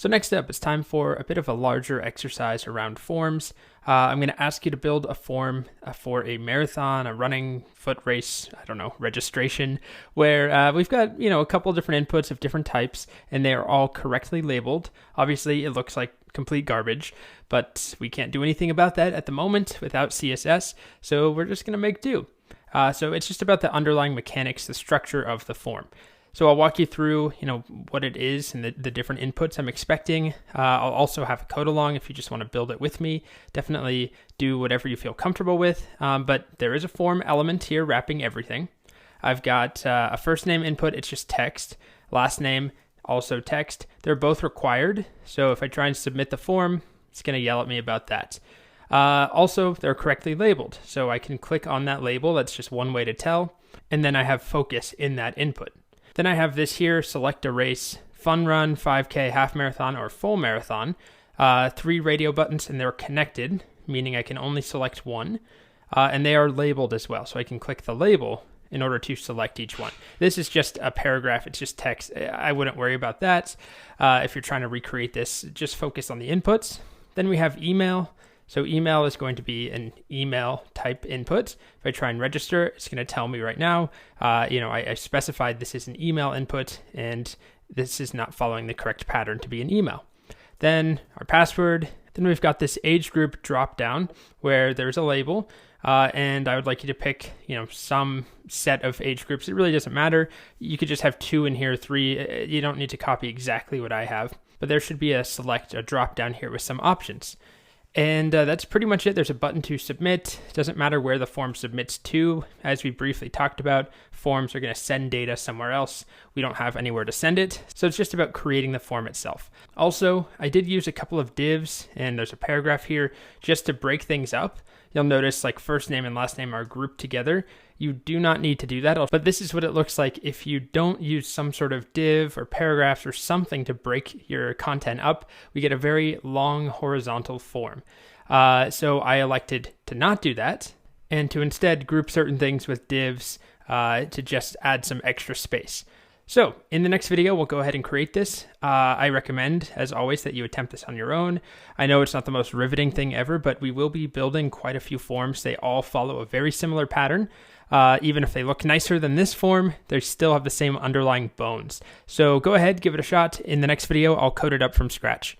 So next up, it's time for a bit of a larger exercise around forms. I'm going to ask you to build a form for a marathon, a running, foot race, registration, where we've got, a couple of different inputs of different types, and they are all correctly labeled. Obviously, it looks like complete garbage, but we can't do anything about that at the moment without CSS, so we're just going to make do. So it's just about the underlying mechanics, the structure of the form. So I'll walk you through, what it is and the different inputs I'm expecting. I'll also have a code along if you just want to build it with me. Definitely do whatever you feel comfortable with. But there is a form element here wrapping everything. I've got a first name input. It's just text. Last name, also text. They're both required. So if I try and submit the form, it's going to yell at me about that. Also, they're correctly labeled. So I can click on that label. That's just one way to tell. And then I have focus in that input. Then I have this here, select a race, fun run, 5K, half marathon, or full marathon. 3 radio buttons, and they're connected, meaning I can only select one. And they are labeled as well, so I can click the label in order to select each one. This is just a paragraph, it's just text. I wouldn't worry about that. If you're trying to recreate this, just focus on the inputs. Then we have email. So email is going to be an email type input. If I try and register, it's going to tell me right now, I specified this is an email input and this is not following the correct pattern to be an email. Then our password. Then we've got this age group drop down where there's a label and I would like you to pick, some set of age groups. It really doesn't matter. You could just have 2 in here, 3. You don't need to copy exactly what I have, but there should be a drop down here with some options. And that's pretty much it. There's a button to submit. It doesn't matter where the form submits to. As we briefly talked about, forms are going to send data somewhere else. We don't have anywhere to send it. So it's just about creating the form itself. Also, I did use a couple of divs, and there's a paragraph here just to break things up. You'll notice like first name and last name are grouped together. You do not need to do that, but this is what it looks like if you don't use some sort of div or paragraphs or something to break your content up. We get a very long horizontal form. So I elected to not do that and to instead group certain things with divs to just add some extra space. So in the next video, we'll go ahead and create this. I recommend, as always, that you attempt this on your own. I know it's not the most riveting thing ever, but we will be building quite a few forms. They all follow a very similar pattern. Even if they look nicer than this form, they still have the same underlying bones. So go ahead, give it a shot. In the next video, I'll code it up from scratch.